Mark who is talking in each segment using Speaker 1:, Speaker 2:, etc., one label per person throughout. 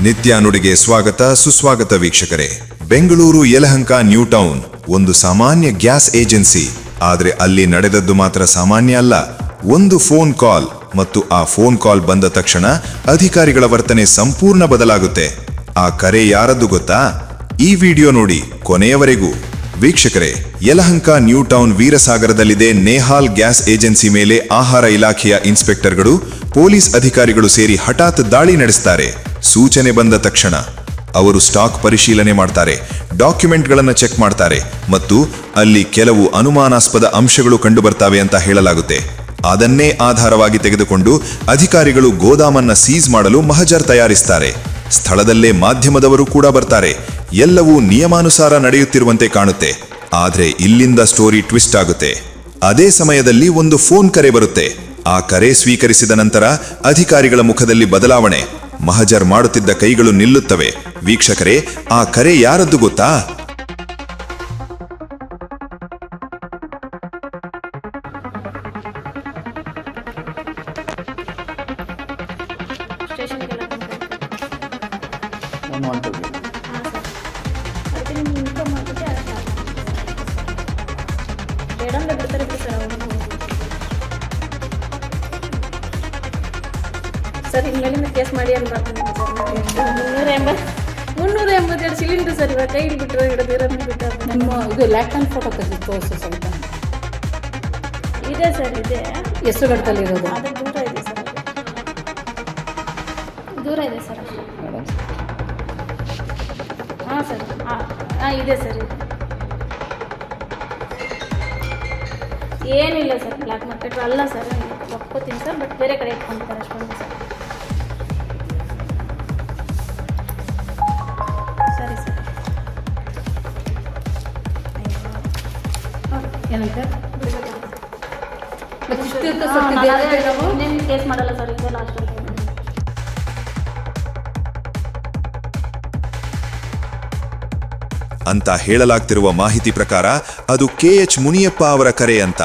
Speaker 1: ನಿತ್ಯ ನುಡಿಗೆ ಸ್ವಾಗತ ಸುಸ್ವಾಗತ ವೀಕ್ಷಕರೇ. ಬೆಂಗಳೂರು ಯಲಹಂಕ ನ್ಯೂ ಟೌನ್ ಒಂದು ಸಾಮಾನ್ಯ ಗ್ಯಾಸ್ ಏಜೆನ್ಸಿ. ಆದರೆ ಅಲ್ಲಿ ನಡೆದದ್ದು ಮಾತ್ರ ಸಾಮಾನ್ಯ ಅಲ್ಲ. ಒಂದು ಫೋನ್ ಕಾಲ್ ಮತ್ತು ಆ ಫೋನ್ ಕಾಲ್ ಬಂದ ತಕ್ಷಣ ಅಧಿಕಾರಿಗಳ ವರ್ತನೆ ಸಂಪೂರ್ಣ ಬದಲಾಗುತ್ತೆ. ಆ ಕರೆ ಯಾರದ್ದು ಗೊತ್ತಾ? ಈ ವಿಡಿಯೋ ನೋಡಿ ಕೊನೆಯವರೆಗೂ. ವೀಕ್ಷಕರೇ, ಯಲಹಂಕ ನ್ಯೂ ಟೌನ್ ವೀರಸಾಗರದಲ್ಲಿದೆ ನೇಹಾಲ್ ಗ್ಯಾಸ್ ಏಜೆನ್ಸಿ ಮೇಲೆ ಆಹಾರ ಇಲಾಖೆಯ ಇನ್ಸ್ಪೆಕ್ಟರ್ಗಳು, ಪೊಲೀಸ್ ಅಧಿಕಾರಿಗಳು ಸೇರಿ ಹಠಾತ್ ದಾಳಿ ನಡೆಸ್ತಾರೆ. ಸೂಚನೆ ಬಂದ ತಕ್ಷಣ ಅವರು ಸ್ಟಾಕ್ ಪರಿಶೀಲನೆ ಮಾಡ್ತಾರೆ, ಡಾಕ್ಯುಮೆಂಟ್ಗಳನ್ನು ಚೆಕ್ ಮಾಡ್ತಾರೆ ಮತ್ತು ಅಲ್ಲಿ ಕೆಲವು ಅನುಮಾನಾಸ್ಪದ ಅಂಶಗಳು ಕಂಡುಬರ್ತಾವೆ ಅಂತ ಹೇಳಲಾಗುತ್ತೆ. ಅದನ್ನೇ ಆಧಾರವಾಗಿ ತೆಗೆದುಕೊಂಡು ಅಧಿಕಾರಿಗಳು ಗೋದಾಮನ್ನ ಸೀಸ್ ಮಾಡಲು ಮಹಜರ್ ತಯಾರಿಸ್ತಾರೆ. ಸ್ಥಳದಲ್ಲೇ ಮಾಧ್ಯಮದವರು ಕೂಡ ಬರ್ತಾರೆ. ಎಲ್ಲವೂ ನಿಯಮಾನುಸಾರ ನಡೆಯುತ್ತಿರುವಂತೆ ಕಾಣುತ್ತೆ. ಆದ್ರೆ ಇಲ್ಲಿಂದ ಸ್ಟೋರಿ ಟ್ವಿಸ್ಟ್ ಆಗುತ್ತೆ. ಅದೇ ಸಮಯದಲ್ಲಿ ಒಂದು ಫೋನ್ ಕರೆ ಬರುತ್ತೆ. ಆ ಕರೆ ಸ್ವೀಕರಿಸಿದ ನಂತರ ಅಧಿಕಾರಿಗಳ ಮುಖದಲ್ಲಿ ಬದಲಾವಣೆ. ಮಹಜರ್ ಮಾಡುತ್ತಿದ್ದ ಕೈಗಳು ನಿಲ್ಲುತ್ತವೆ. ವೀಕ್ಷಕರೇ, ಆ ಕರೆ ಯಾರದ್ದು ಗೊತ್ತಾ?
Speaker 2: ಸರ್ ಇನ್ಮೇಲಿಂದ ಕೇಸ್ ಮಾಡಿ ಅನ್ಬಾರ್ದು ಸರ್. 382 ಸಿಲಿಂಡರ್ ಸರ್ ಇವಾಗ ಕೈ ಬಿಟ್ಟರು ಹಿಡಿದಿರೋದು ಬಿಟ್ಟು
Speaker 3: ನಿಮ್ಮ ಇದು ಲ್ಯಾಪ್ಟಾಪ್ ಫೋಟೋ ತೆಗೆದು ತೋರಿಸಿ ಸ್ವಲ್ಪ.
Speaker 2: ಇದೆ ಸರ್, ಇದೆ.
Speaker 3: ಎಷ್ಟು ಗಂಟಲಿರೋದು?
Speaker 2: ಅದು ದೂರ ಇದೆ ಸರ್, ದೂರ ಇದೆ ಸರ್. ಹಾಂ ಸರ್, ಹಾಂ ಇದೆ ಸರ್, ಇದೆ. ಏನಿಲ್ಲ ಸರ್, ಬ್ಲ್ಯಾಕ್ ಮಾರ್ಕೆಟ್ ಅಲ್ಲ ಸರ್, ಒಪ್ಕೋತೀನಿ ಸರ್, ಬಟ್ ಬೇರೆ ಕಡೆ ಇಟ್ಕೊಂಡಿದ್ದಾರೆ ಅಷ್ಟೊಂದು ಸರ್. ಸರಿ ಸರ್.
Speaker 3: ಏನಂತೆ
Speaker 2: ಇನ್ನೇನು ಕೇಸ್ ಮಾಡಲ್ಲ ಸರ್, ಇದೆ ಲಾಸ್ಟ್.
Speaker 1: ಅಂತ ಹೇಳಲಾಗ್ತಿರುವ ಮಾಹಿತಿ ಪ್ರಕಾರ ಅದು KH ಮುನಿಯಪ್ಪ ಅವರ ಕರೆ ಅಂತ.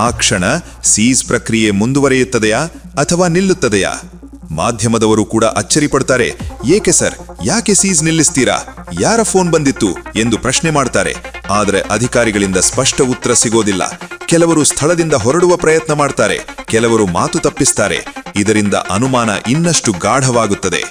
Speaker 1: ಆ ಕ್ಷಣ ಸೀಸ್ ಪ್ರಕ್ರಿಯೆ ಮುಂದುವರಿಯುತ್ತದೆಯಾ ಅಥವಾ ನಿಲ್ಲುತ್ತದೆಯಾ? ಮಾಧ್ಯಮದವರು ಕೂಡ ಅಚ್ಚರಿ ಪಡ್ತಾರೆ. ಏಕೆ ಸರ್, ಯಾಕೆ ಸೀಸ್ ನಿಲ್ಲಿಸ್ತೀರಾ? ಯಾರ ಫೋನ್ ಬಂದಿತ್ತು ಎಂದು ಪ್ರಶ್ನೆ ಮಾಡ್ತಾರೆ. ಆದರೆ ಅಧಿಕಾರಿಗಳಿಂದ ಸ್ಪಷ್ಟ ಉತ್ತರ ಸಿಗೋದಿಲ್ಲ. ಕೆಲವರು ಸ್ಥಳದಿಂದ ಹೊರಡುವ ಪ್ರಯತ್ನ ಮಾಡ್ತಾರೆ, ಕೆಲವರು ಮಾತು ತಪ್ಪಿಸ್ತಾರೆ. ಇದರಿಂದ ಅನುಮಾನ ಇನ್ನಷ್ಟು ಗಾಢವಾಗುತ್ತದೆ.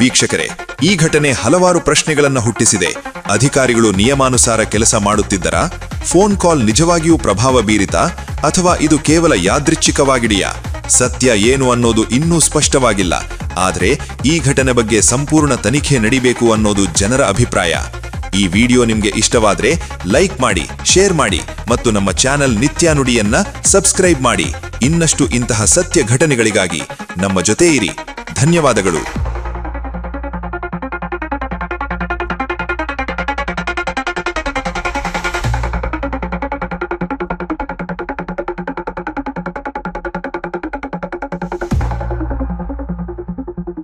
Speaker 1: ವೀಕ್ಷಕರೇ, ಈ ಘಟನೆ ಹಲವಾರು ಪ್ರಶ್ನೆಗಳನ್ನು ಹುಟ್ಟಿಸಿದೆ. ಅಧಿಕಾರಿಗಳು ನಿಯಮಾನುಸಾರ ಕೆಲಸ ಮಾಡುತ್ತಿದ್ದರಾ? ಫೋನ್ ಕಾಲ್ ನಿಜವಾಗಿಯೂ ಪ್ರಭಾವ ಬೀರಿತಾ ಅಥವಾ ಇದು ಕೇವಲ ಯಾದೃಚ್ಛಿಕವಾಗಿದೆಯಾ? ಸತ್ಯ ಏನು ಅನ್ನೋದು ಇನ್ನೂ ಸ್ಪಷ್ಟವಾಗಿಲ್ಲ. ಆದರೆ ಈ ಘಟನೆ ಬಗ್ಗೆ ಸಂಪೂರ್ಣ ತನಿಖೆ ನಡಿಬೇಕು ಅನ್ನೋದು ಜನರ ಅಭಿಪ್ರಾಯ. ಈ ವಿಡಿಯೋ ನಿಮಗೆ ಇಷ್ಟವಾದ್ರೆ ಲೈಕ್ ಮಾಡಿ, ಶೇರ್ ಮಾಡಿ ಮತ್ತು ನಮ್ಮ ಚಾನೆಲ್ ನಿತ್ಯ ನುಡಿಯನ್ನ ಸಬ್ಸ್ಕ್ರೈಬ್ ಮಾಡಿ. ಇನ್ನಷ್ಟು ಇಂತಹ ಸತ್ಯ ಘಟನೆಗಳಿಗಾಗಿ ನಮ್ಮ ಜೊತೆ ಇರಿ. ಧನ್ಯವಾದಗಳು.